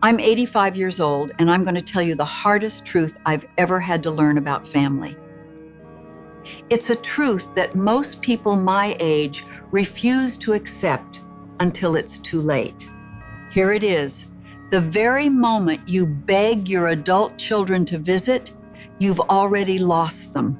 I'm 85 years old, and I'm going to tell you the hardest truth I've ever had to learn about family. It's a truth that most people my age refuse to accept until it's too late. Here it is. The very moment you beg your adult children to visit, you've already lost them.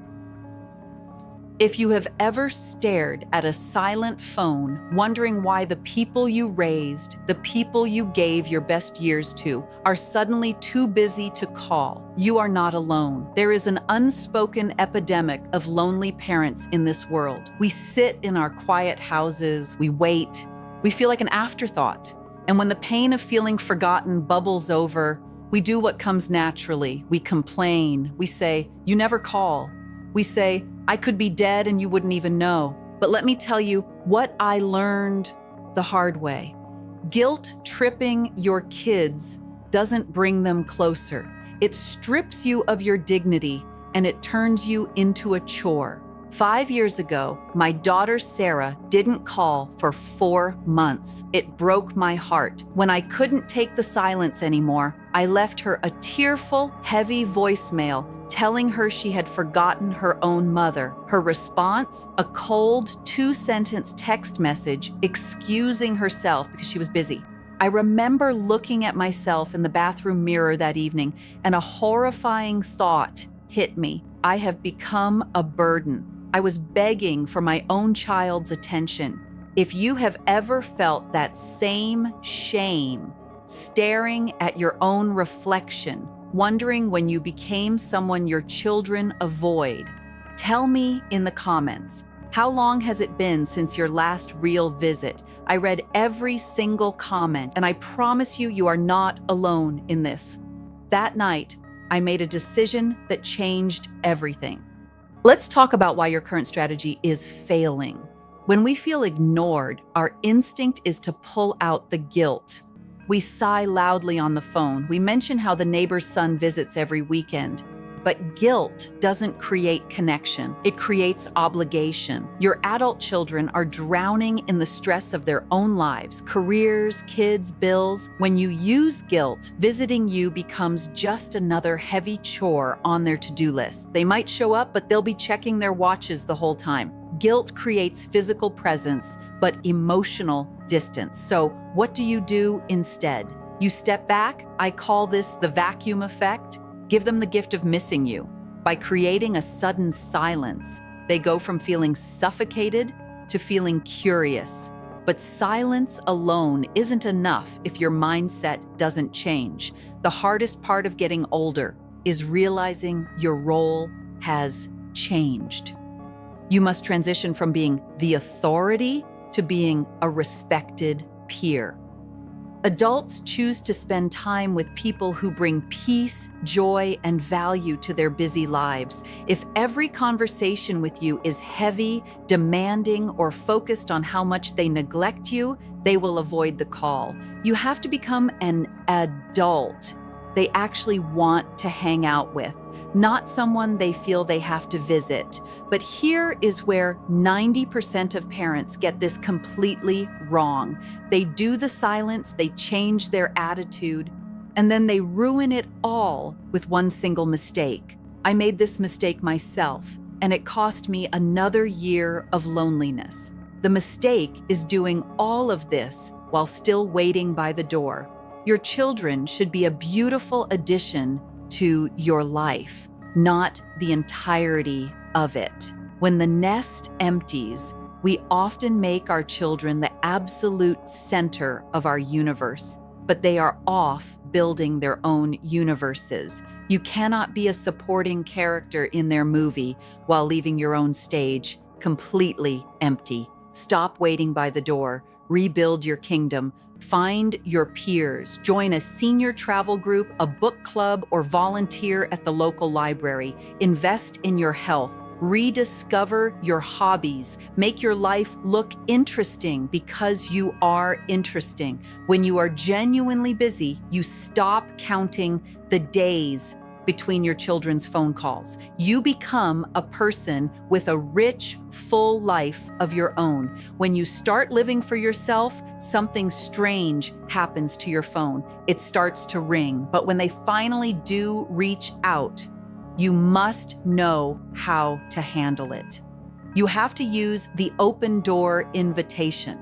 If you have ever stared at a silent phone, wondering why the people you raised, the people you gave your best years to, are suddenly too busy to call, you are not alone. There is an unspoken epidemic of lonely parents in this world. We sit in our quiet houses, we wait, we feel like an afterthought. And when the pain of feeling forgotten bubbles over, we do what comes naturally. We complain. We say, "You never call." We say, "I could be dead and you wouldn't even know." But let me tell you what I learned the hard way. Guilt tripping your kids doesn't bring them closer. It strips you of your dignity and it turns you into a chore. 5 years ago, my daughter Sarah didn't call for 4 months. It broke my heart. When I couldn't take the silence anymore, I left her a tearful, heavy voicemail telling her she had forgotten her own mother. Her response, a cold 2-sentence text message excusing herself because she was busy. I remember looking at myself in the bathroom mirror that evening, and a horrifying thought hit me. I have become a burden. I was begging for my own child's attention. If you have ever felt that same shame, staring at your own reflection, wondering when you became someone your children avoid, tell me in the comments. How long has it been since your last real visit? I read every single comment, and I promise you, you are not alone in this. That night, I made a decision that changed everything. Let's talk about why your current strategy is failing. When we feel ignored, our instinct is to pull out the guilt. We sigh loudly on the phone. We mention how the neighbor's son visits every weekend. But guilt doesn't create connection. It creates obligation. Your adult children are drowning in the stress of their own lives, careers, kids, bills. When you use guilt, visiting you becomes just another heavy chore on their to-do list. They might show up, but they'll be checking their watches the whole time. Guilt creates physical presence, but emotional distance. So what do you do instead? You step back. I call this the vacuum effect. Give them the gift of missing you. By creating a sudden silence, they go from feeling suffocated to feeling curious. But silence alone isn't enough if your mindset doesn't change. The hardest part of getting older is realizing your role has changed. You must transition from being the authority to being a respected peer. Adults choose to spend time with people who bring peace, joy, and value to their busy lives. If every conversation with you is heavy, demanding, or focused on how much they neglect you, they will avoid the call. You have to become an adult they actually want to hang out with, not someone they feel they have to visit. But here is where 90% of parents get this completely wrong. They do the silence, they change their attitude, and then they ruin it all with one single mistake. I made this mistake myself, and it cost me another year of loneliness. The mistake is doing all of this while still waiting by the door. Your children should be a beautiful addition to your life, not the entirety of it. When the nest empties, we often make our children the absolute center of our universe, but they are off building their own universes. You cannot be a supporting character in their movie while leaving your own stage completely empty. Stop waiting by the door. Rebuild your kingdom. Find your peers. Join a senior travel group, a book club, or volunteer at the local library. Invest in your health. Rediscover your hobbies. Make your life look interesting because you are interesting. When you are genuinely busy, you stop counting the days between your children's phone calls. You become a person with a rich, full life of your own. When you start living for yourself, something strange happens to your phone. It starts to ring. But when they finally do reach out, you must know how to handle it. You have to use the open door invitation.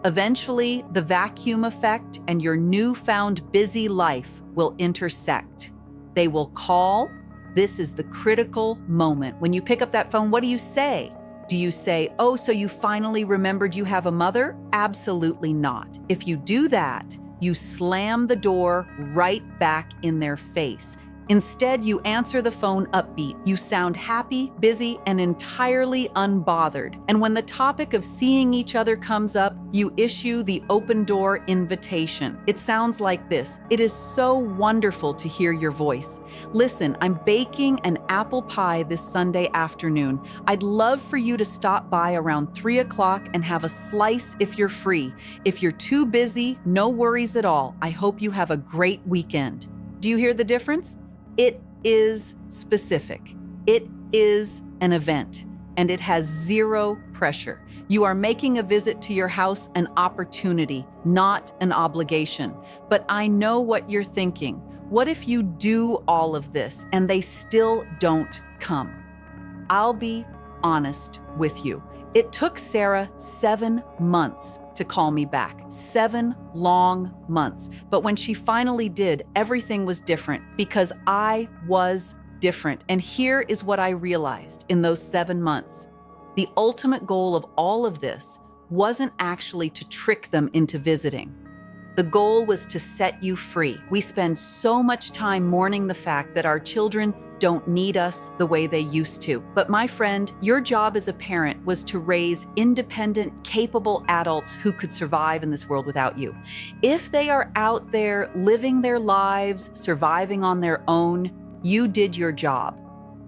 Eventually, the vacuum effect and your newfound busy life will intersect. They will call. This is the critical moment. When you pick up that phone, what do you say? Do you say, "Oh, so you finally remembered you have a mother?" Absolutely not. If you do that, you slam the door right back in their face. Instead, you answer the phone upbeat. You sound happy, busy, and entirely unbothered. And when the topic of seeing each other comes up, you issue the open door invitation. It sounds like this: "It is so wonderful to hear your voice. Listen, I'm baking an apple pie this Sunday afternoon. I'd love for you to stop by around 3 o'clock and have a slice if you're free. If you're too busy, no worries at all. I hope you have a great weekend." Do you hear the difference? It is specific. It is an event, and it has zero pressure. You are making a visit to your house an opportunity, not an obligation. But I know what you're thinking. What if you do all of this and they still don't come? I'll be honest with you. It took Sarah 7 months to call me back. 7 long months. But when she finally did, everything was different because I was different. And here is what I realized in those 7 months. The ultimate goal of all of this wasn't actually to trick them into visiting. The goal was to set you free. We spend so much time mourning the fact that our children don't need us the way they used to. But my friend, your job as a parent was to raise independent, capable adults who could survive in this world without you. If they are out there living their lives, surviving on their own, you did your job.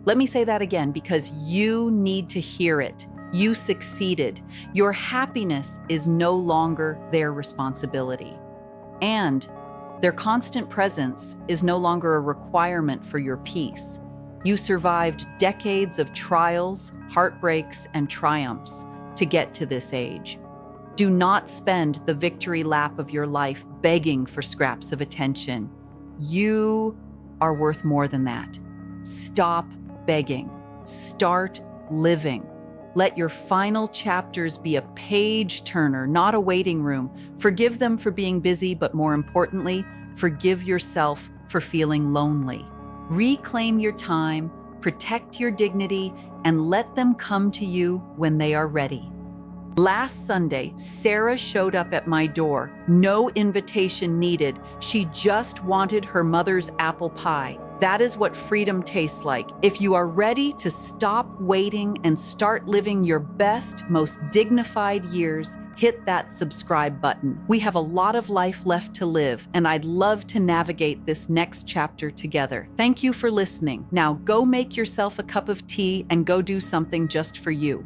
Let me say that again because you need to hear it. You succeeded. Your happiness is no longer their responsibility. And their constant presence is no longer a requirement for your peace. You survived decades of trials, heartbreaks, and triumphs to get to this age. Do not spend the victory lap of your life begging for scraps of attention. You are worth more than that. Stop begging. Start living. Let your final chapters be a page turner, not a waiting room. Forgive them for being busy, but more importantly, forgive yourself for feeling lonely. Reclaim your time, protect your dignity, and let them come to you when they are ready. Last Sunday, Sarah showed up at my door. No invitation needed. She just wanted her mother's apple pie. That is what freedom tastes like. If you are ready to stop waiting and start living your best, most dignified years, hit that subscribe button. We have a lot of life left to live, and I'd love to navigate this next chapter together. Thank you for listening. Now go make yourself a cup of tea and go do something just for you.